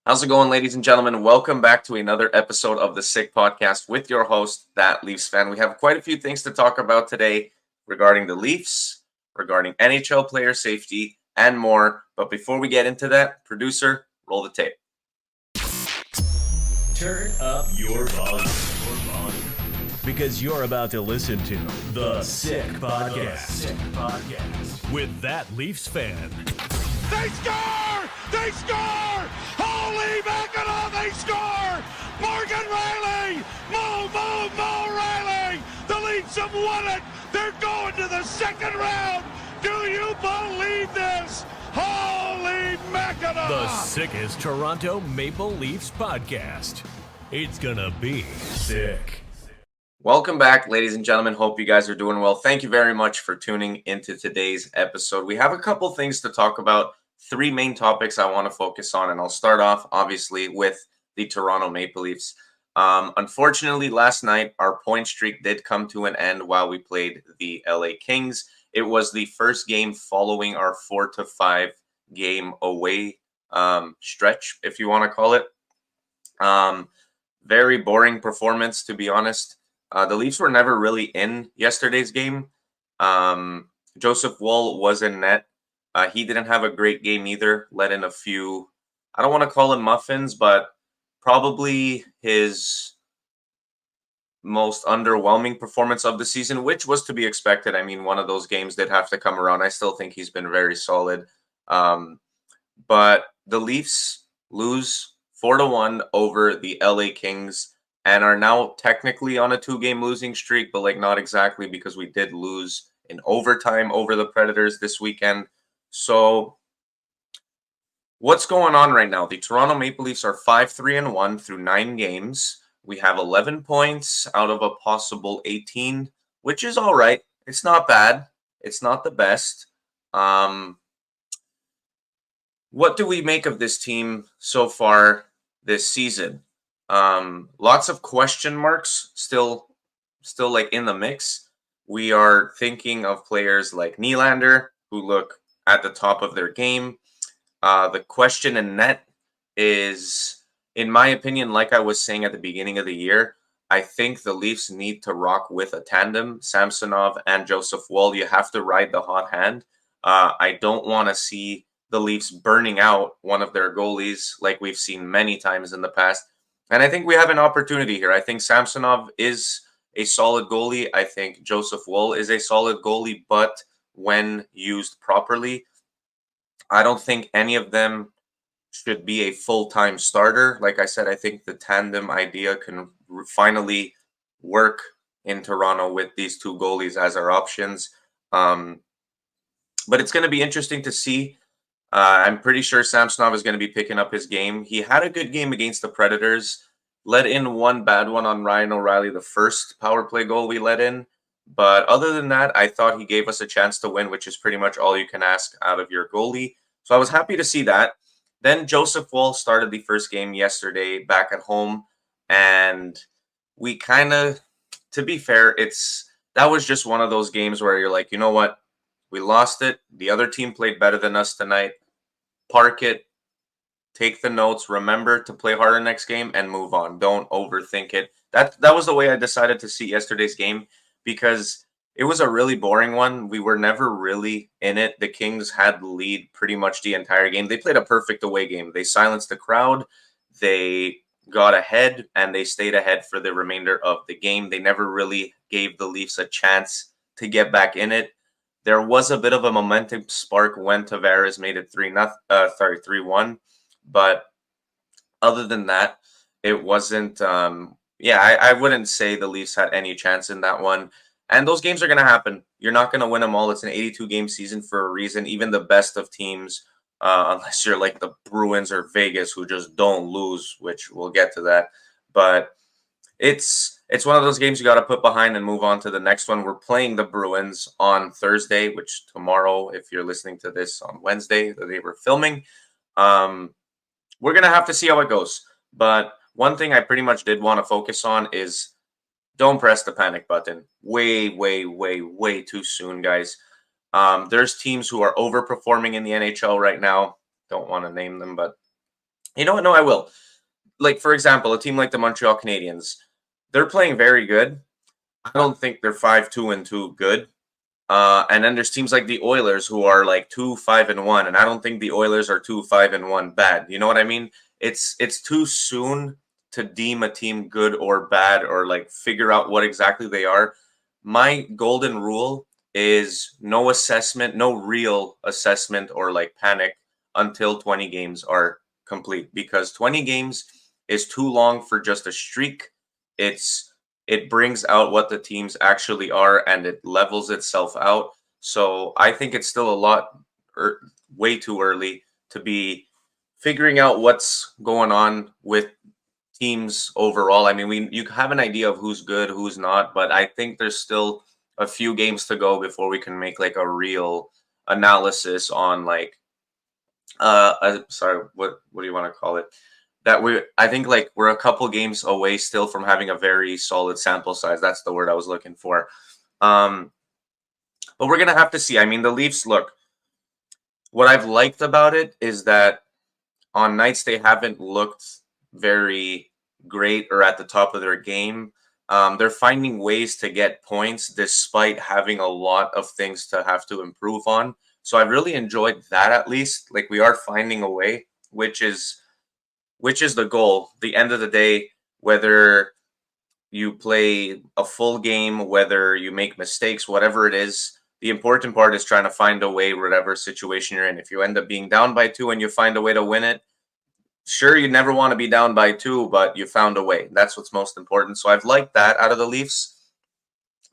How's it going, ladies and gentlemen? Welcome back to another episode of the Sick Podcast with your host, That Leafs Fan. We have quite a few things to talk about today regarding the Leafs, regarding NHL player safety, and more. But before we get into that, producer, roll the tape. Turn up your volume. Because you're about to listen to The Sick Podcast. With That Leafs Fan. They score! They score! Holy mackerel, they score! Morgan Riley! Mo Riley! The Leafs have won it! They're going to the second round! Do you believe this? Holy mackerel! The sickest Toronto Maple Leafs podcast. It's gonna be sick. Welcome back, ladies and gentlemen. Hope you guys are doing well. Thank you very much for tuning into today's episode. We have a couple things to talk about, three main topics I want to focus on, and I'll start off, obviously, with the Toronto Maple Leafs. Unfortunately, last night, our point streak did come to an end while we played the LA Kings. It was the first game following our 4-5 game away stretch, if you want to call it. Very boring performance, to be honest. The Leafs were never really in yesterday's game. Joseph Woll was in net. He didn't have a great game either. Let in a few, I don't want to call him muffins, but probably his most underwhelming performance of the season, which was to be expected. I mean, one of those games did have to come around. I still think he's been very solid. But the Leafs lose 4-1 over the LA Kings and are now technically on a 2-game losing streak, but not exactly, because we did lose in overtime over the Predators this weekend. So what's going on right now? The Toronto Maple Leafs are 5-3-1 through 9 games. We have 11 points out of a possible 18, which is all right. It's not bad. It's not the best. What do we make of this team so far this season? Lots of question marks still in the mix. We are thinking of players like Nylander, who look at the top of their game. The question in net is, in my opinion, like I was saying at the beginning of the year, I think the Leafs need to rock with a tandem, Samsonov and Joseph Woll. You have to ride the hot hand. I don't want to see the Leafs burning out one of their goalies like we've seen many times in the past. And I think we have an opportunity here. I think Samsonov is a solid goalie. I think Joseph Woll is a solid goalie, but when used properly, I don't think any of them should be a full-time starter. Like I said, I think the tandem idea can finally work in Toronto with these two goalies as our options. But it's going to be interesting to see. I'm pretty sure Samsonov is going to be picking up his game. He had a good game against the Predators, let in one bad one on Ryan O'Reilly, the first power play goal we let in. But other than that, I thought he gave us a chance to win, which is pretty much all you can ask out of your goalie. So I was happy to see that. Then Joseph Woll started the first game yesterday back at home. And we kind of, to be fair, that was just one of those games where you're like, you know what? We lost it. The other team played better than us tonight. Park it, take the notes, remember to play harder next game, and move on. Don't overthink it. That was the way I decided to see yesterday's game, because it was a really boring one. We were never really in it. The Kings had the lead pretty much the entire game. They played a perfect away game. They silenced the crowd. They got ahead, and they stayed ahead for the remainder of the game. They never really gave the Leafs a chance to get back in it. There was a bit of a momentum spark when Tavares made it 3-1, but other than that, it wasn't. I wouldn't say the Leafs had any chance in that one. And those games are going to happen. You're not going to win them all. It's an 82-game season for a reason. Even the best of teams, unless you're like the Bruins or Vegas, who just don't lose, which we'll get to that. But it's one of those games you got to put behind and move on to the next one. We're playing the Bruins on Thursday, which tomorrow, if you're listening to this on Wednesday, the day we're filming, we're going to have to see how it goes. But one thing I pretty much did want to focus on is don't press the panic button. Way, way, way, way too soon, guys. There's teams who are overperforming in the NHL right now. Don't want to name them, but You know what? No, I will. Like, for example, a team like the Montreal Canadiens, they're playing very good. I don't think they're 5-2 good. And then there's teams like the Oilers who are like 2-5-1, and I don't think the Oilers are 2-5-1 bad. You know what I mean? It's too soon to deem a team good or bad or like figure out what exactly they are. My golden rule is no assessment, no real assessment or like panic until 20 games are complete, because 20 games is too long for just a streak. It brings out what the teams actually are and it levels itself out. So I think it's still a lot way too early to be figuring out what's going on with teams overall. I mean, you have an idea of who's good, who's not, but I think there's still a few games to go before we can make like a real analysis on like sorry, what do you want to call it? That I think like we're a couple games away still from having a very solid sample size. That's the word I was looking for. Um, but we're gonna have to see. I mean, the Leafs look. What I've liked about it is that on nights they haven't looked very great or at the top of their game. They're finding ways to get points despite having a lot of things to have to improve on. So I've really enjoyed that, at least. Like, we are finding a way, which is the goal. The end of the day, whether you play a full game, whether you make mistakes, whatever it is, the important part is trying to find a way, whatever situation you're in. If you end up being down by 2 and you find a way to win it, sure, you never want to be down by 2, but you found a way. That's what's most important. So I've liked that out of the Leafs.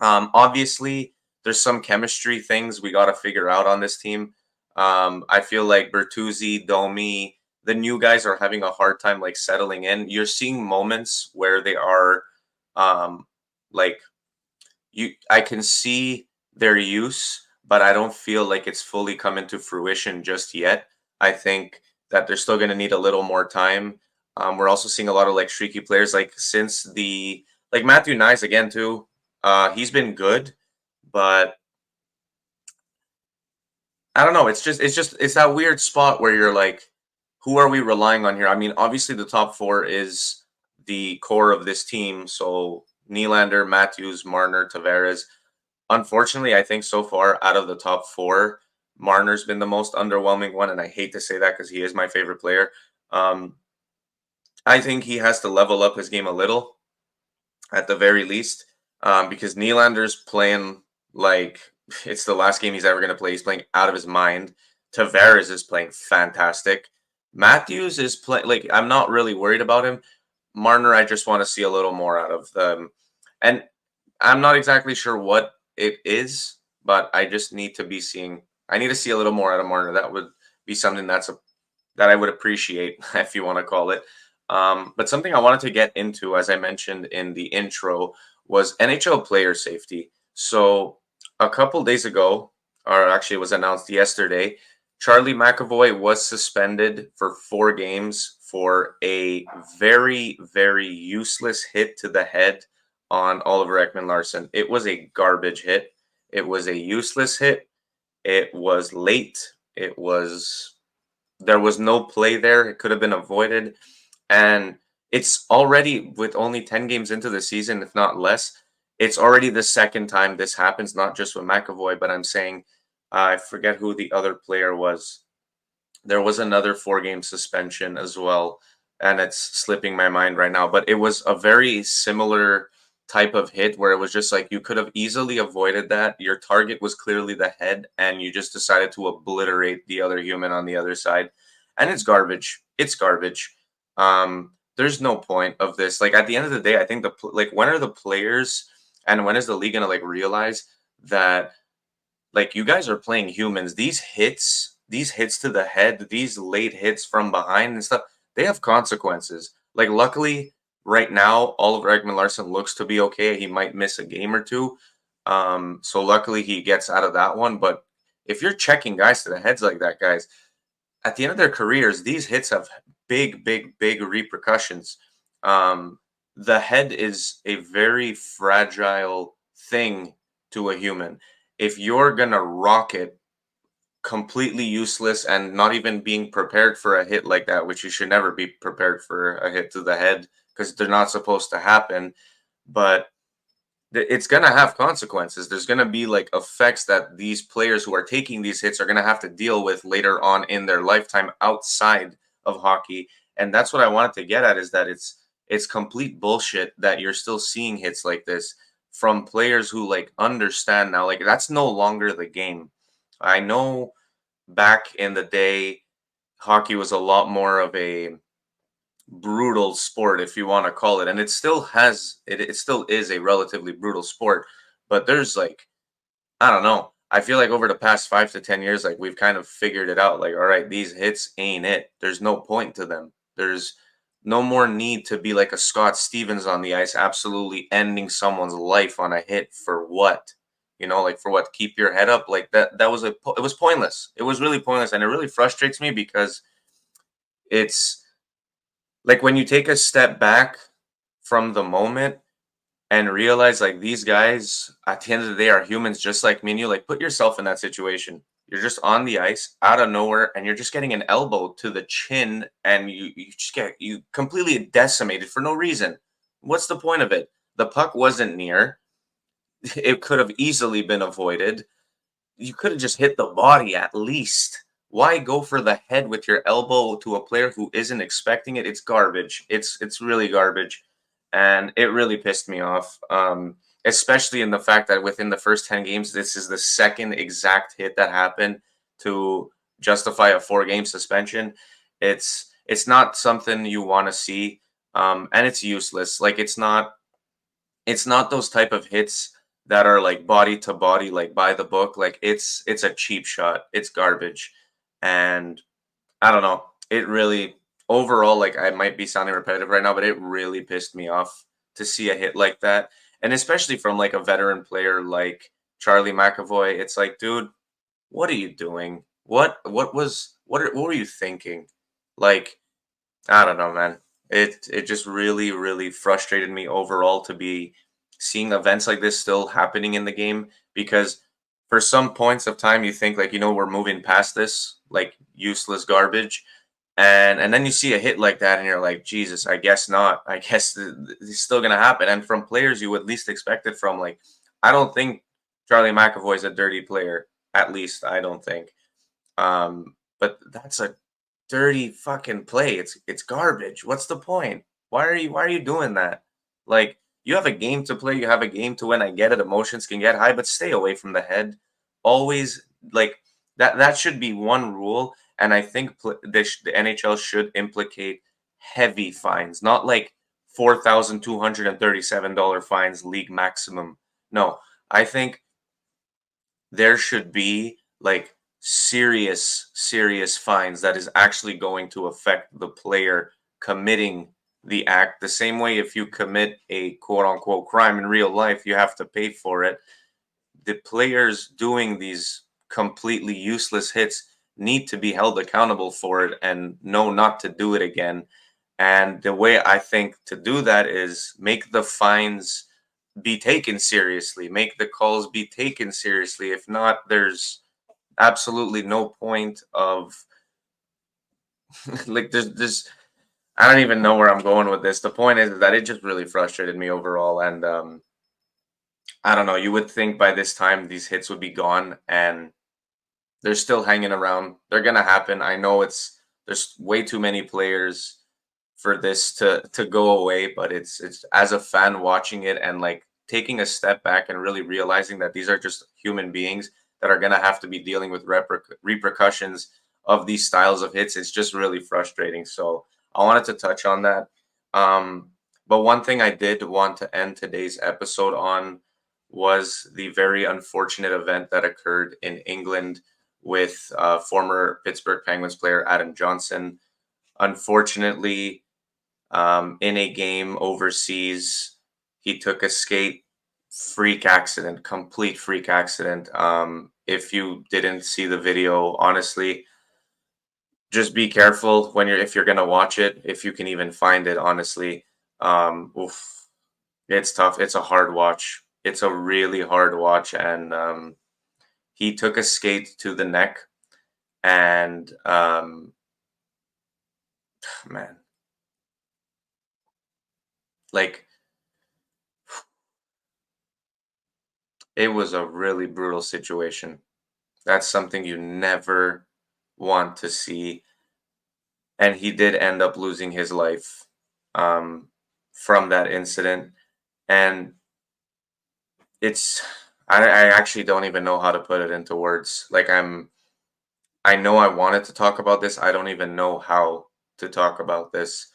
Obviously, there's some chemistry things we got to figure out on this team. I feel like Bertuzzi, Domi, the new guys are having a hard time like settling in. You're seeing moments where they are like I can see their use, but I don't feel like it's fully come into fruition just yet. I think that they're still going to need a little more time. We're also seeing a lot of like streaky players, like since the like Matthew Nyes again too. He's been good, but I don't know. It's that weird spot where you're like, who are we relying on here? I mean, obviously the top four is the core of this team. So Nylander, Matthews, Marner, Tavares. Unfortunately, I think so far out of the top four, Marner's been the most underwhelming one, and I hate to say that because he is my favorite player. Um, I think he has to level up his game a little, at the very least, because Nylander's playing like it's the last game he's ever going to play. He's playing out of his mind. Tavares is playing fantastic. Matthews is playing like I'm not really worried about him. Marner, I just want to see a little more out of them, and I'm not exactly sure what it is, but I just need to be seeing. I need to see a little more out of Marner. That would be something that I would appreciate, if you want to call it. But something I wanted to get into, as I mentioned in the intro, was NHL player safety. So a couple days ago, or actually it was announced yesterday, Charlie McAvoy was suspended for 4 games for a very, very useless hit to the head on Oliver Ekman-Larsson. It was a garbage hit. It was a useless hit. It was late. There was no play there. It could have been avoided. And it's already, with only 10 games into the season, if not less, it's already the second time this happens, not just with McAvoy, but I'm saying, I forget who the other player was. There was another 4-game suspension as well, and it's slipping my mind right now. But it was a very similar type of hit where it was just like you could have easily avoided that. Your target was clearly the head, and you just decided to obliterate the other human on the other side. And it's garbage. It's garbage. There's no point of this. Like, at the end of the day, I think when are the players and when is the league gonna like realize that like you guys are playing humans? These hits to the head, these late hits from behind and stuff, they have consequences. Like, luckily, right now, Oliver Ekman-Larsson looks to be okay. He might miss a game or two. So luckily he gets out of that one. But if you're checking guys to the heads like that, guys, at the end of their careers, these hits have big, big, big repercussions. The head is a very fragile thing to a human. If you're gonna rock it completely useless and not even being prepared for a hit like that, which you should never be prepared for a hit to the head because they're not supposed to happen. But it's going to have consequences. There's going to be like effects that these players who are taking these hits are going to have to deal with later on in their lifetime outside of hockey. And that's what I wanted to get at, is that it's complete bullshit that you're still seeing hits like this from players who like understand now. Like, that's no longer the game. I know back in the day, hockey was a lot more of a brutal sport, if you want to call it, and it still is a relatively brutal sport. But there's like, I don't know, I feel like over the past 5 to 10 years, like, we've kind of figured it out. Like, all right, these hits ain't it. There's no point to them. There's no more need to be like a Scott Stevens on the ice, absolutely ending someone's life on a hit. For what? Like, for what? Keep your head up. Like, it was pointless. It was really pointless, and it really frustrates me because it's like, when you take a step back from the moment and realize, like, these guys at the end of the day are humans just like me and you. Like, put yourself in that situation. You're just on the ice out of nowhere and you're just getting an elbow to the chin, and you just get you completely decimated for no reason. What's the point of it? The puck wasn't near. It could have easily been avoided. You could have just hit the body at least. Why go for the head with your elbow to a player who isn't expecting it? It's garbage. It's really garbage, and it really pissed me off. Especially in the fact that within the first 10 games, this is the second exact hit that happened to justify a 4-game suspension. It's not something you want to see, and it's useless. Like, it's not those type of hits that are like body to body, like by the book. Like, it's a cheap shot. It's garbage. And I don't know. It really, overall, like, I might be sounding repetitive right now, but it really pissed me off to see a hit like that. And especially from like a veteran player like Charlie McAvoy. It's like, dude, what are you doing? What were you thinking? Like, I don't know, man. It just really, really frustrated me overall to be seeing events like this still happening in the game, because for some points of time you think, like, we're moving past this like useless garbage, and then you see a hit like that and you're like, Jesus, I guess not. I guess it's still gonna happen. And from players you would least expect it from, like, I don't think Charlie McAvoy is a dirty player. At least I don't think. But that's a dirty fucking play. It's garbage. What's the point? Why are you doing that? Like, you have a game to play, you have a game to win. I get it. Emotions can get high, but stay away from the head. Always, like, that should be one rule. And I think the NHL should implicate heavy fines, not like $4,237 fines, league maximum. No, I think there should be like serious fines that is actually going to affect the player committing the act. The same way, if you commit a quote unquote crime in real life, you have to pay for it. The players doing these completely useless hits need to be held accountable for it and know not to do it again. And the way I think to do that is make the fines be taken seriously, make the calls be taken seriously. If not, there's absolutely no point of like, there's I don't even know where I'm going with this. The point is that it just really frustrated me overall, and I don't know. You would think by this time these hits would be gone, and they're still hanging around. They're gonna happen. I know there's way too many players for this to go away, but it's as a fan watching it and like taking a step back and really realizing that these are just human beings that are gonna have to be dealing with repercussions of these styles of hits. It's just really frustrating. So I wanted to touch on that. But one thing I did want to end today's episode on was the very unfortunate event that occurred in England with former Pittsburgh Penguins player Adam Johnson. Unfortunately, in a game overseas, he took a skate freak accident, complete freak accident. If you didn't see the video, honestly, just be careful if you're gonna watch it, if you can even find it. Honestly, oof, it's tough. It's a hard watch. It's a really hard watch, and he took a skate to the neck, And man, like it was a really brutal situation. That's something you never want to see. And he did end up losing his life um, from that incident. And it's, I actually don't even know how to put it into words. Like, I know I wanted to talk about this. I don't even know how to talk about this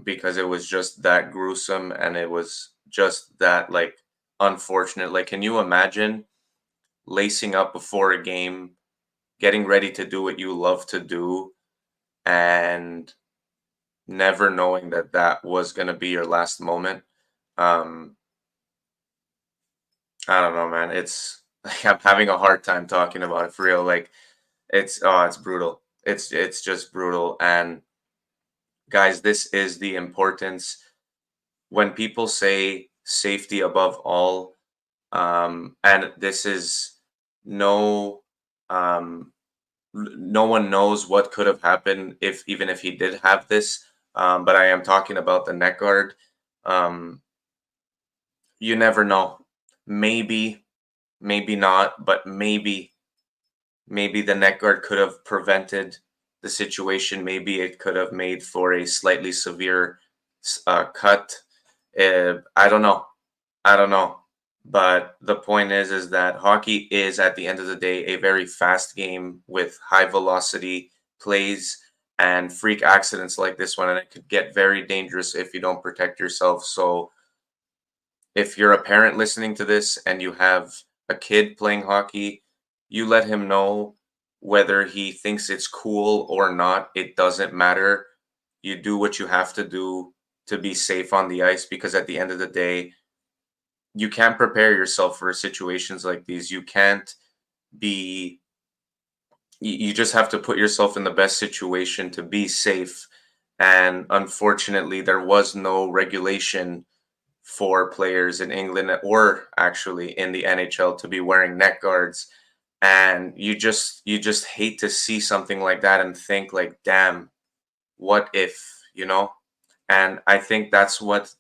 because it was just that gruesome and it was just that, like, unfortunate. Like, can you imagine lacing up before a game, getting ready to do what you love to do, and never knowing that that was going to be your last moment? Um, I don't know, man. It's like I'm having a hard time talking about it for real. Like it's brutal. It's just brutal. And guys, this is the importance when people say safety above all. And this is no um no one knows what could have happened if even if he did have this. But I am talking about the neck guard. Um, you never know. Maybe, maybe not, but maybe the neck guard could have prevented the situation. Maybe it could have made for a slightly severe cut. I don't know. I don't know. But the point is that hockey is at the end of the day a very fast game with high velocity plays and freak accidents like this one, and it could get very dangerous if you don't protect yourself. So if you're a parent listening to this and you have a kid playing hockey, you let him know whether he thinks it's cool or not. It doesn't matter. You do what you have to do to be safe on the ice because at the end of the day, you can't prepare yourself for situations like these. You can't be, you just have to put yourself in the best situation to be safe. And unfortunately, there was no regulation for players in England or actually in the NHL to be wearing neck guards. And you just hate to see something like that and think like, damn, what if, you know? And I think that's what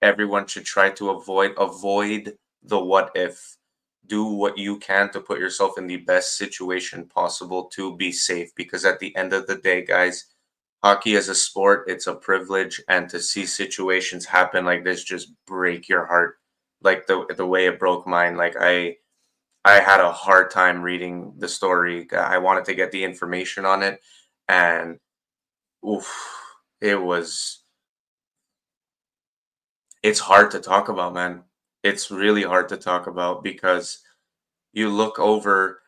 everyone should try to avoid. Avoid the what if. Do what you can to put yourself in the best situation possible to be safe because at the end of the day, guys, hockey as a sport, it's a privilege, and to see situations happen like this just break your heart, like the way it broke mine. Like I had a hard time reading the story. I wanted to get the information on it, and oof, it was it's hard to talk about, man. It's really hard to talk about because you look over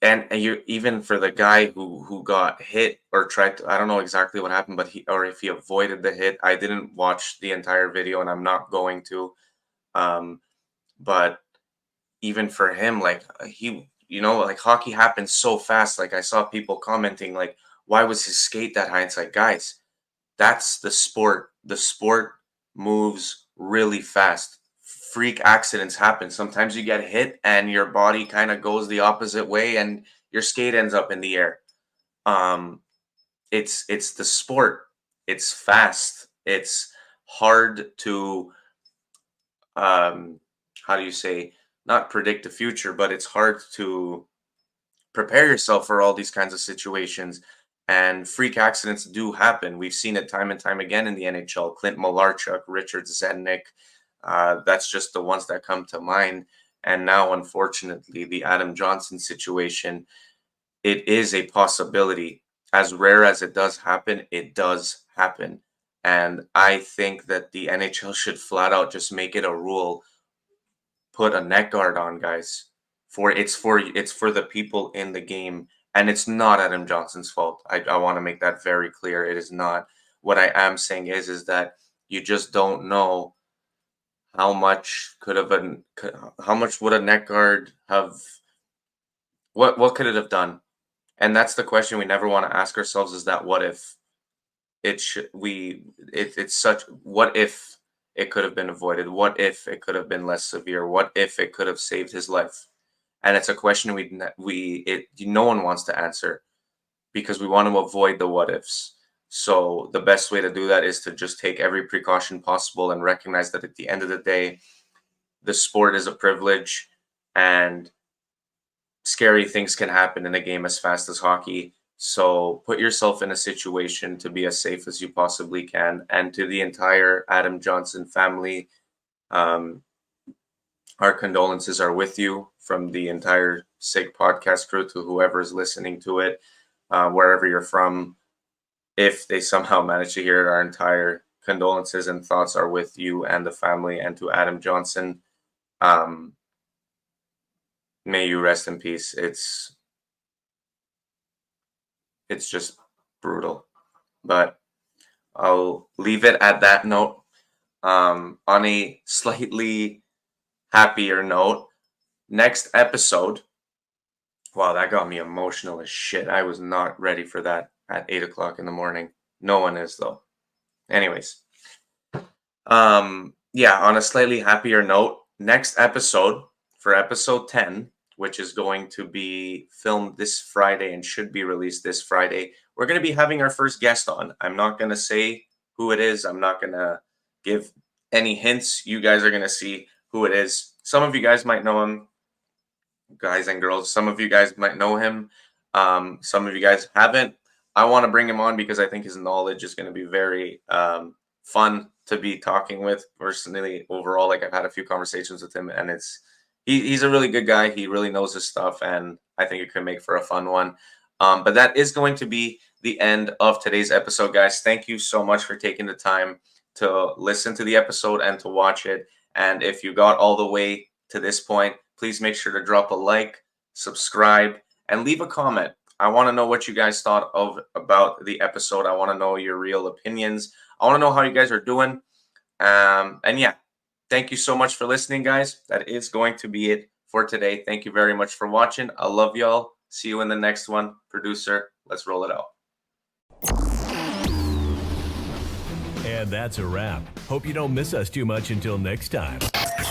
and you even for the guy who got hit or tried to, I don't know exactly what happened, but he or if he avoided the hit. I didn't watch the entire video and I'm not going to. Um, but even for him, like like hockey happens so fast. Like I saw people commenting like, why was his skate that high? It's like, guys, that's the sport. The sport moves really fast. Freak accidents happen. Sometimes you get hit and your body kind of goes the opposite way and your skate ends up in the air. Um, it's the sport. It's fast. It's hard to how do you say, not predict the future, but it's hard to prepare yourself for all these kinds of situations. And freak accidents do happen. We've seen it time and time again in the NHL. Clint Malarchuk, Richard Zednik. That's just the ones that come to mind. And now, unfortunately, the Adam Johnson situation, it is a possibility. As rare as it does happen, it does happen. And I think that the NHL should flat out just make it a rule, put a neck guard on, guys. For the people in the game, and it's not Adam Johnson's fault. I want to make that very clear. It is not. What I am saying is that you just don't know how much could have been, how much would a neck guard have, what could it have done? And that's the question we never want to ask ourselves, is that what if it should we it's such, what if it could have been avoided? What if it could have been less severe? What if it could have saved his life? and it's a question no one wants to answer because we want to avoid the what ifs. So the best way to do that is to just take every precaution possible and recognize that at the end of the day, the sport is a privilege and scary things can happen in a game as fast as hockey. So put yourself in a situation to be as safe as you possibly can. And to the entire Adam Johnson family, our condolences are with you from the entire SIG podcast crew to whoever is listening to it, wherever you're from. If they somehow manage to hear it, our entire condolences and thoughts are with you and the family, and to Adam Johnson. May you rest in peace. It's just brutal, but I'll leave it at that note. On a slightly happier note, next episode. Wow, that got me emotional as shit. I was not ready for that at 8 o'clock in the morning. No one is though. Anyways, on a slightly happier note, next episode for episode 10, which is going to be filmed this Friday and should be released this Friday, we're going to be having our first guest on. I'm not going to say who it is. I'm not going to give any hints. You guys are going to see who it is. Some of you guys might know him, guys and girls. Some of you guys might know him. Some of you guys haven't. I want to bring him on because I think his knowledge is going to be very fun to be talking with. Personally, overall, like I've had a few conversations with him, and he's a really good guy. He really knows his stuff, and I think it could make for a fun one. But that is going to be the end of today's episode, guys. Thank you so much for taking the time to listen to the episode and to watch it. And if you got all the way to this point, please make sure to drop a like, subscribe, and leave a comment. I want to know what you guys thought about the episode. I want to know your real opinions. I want to know how you guys are doing. Thank you so much for listening, guys. That is going to be it for today. Thank you very much for watching. I love y'all. See you in the next one. Producer, let's roll it out. And that's a wrap. Hope you don't miss us too much until next time.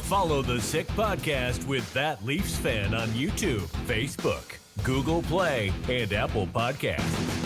Follow the Sick Podcast with That Leafs Fan on YouTube, Facebook, Google Play, and Apple Podcasts.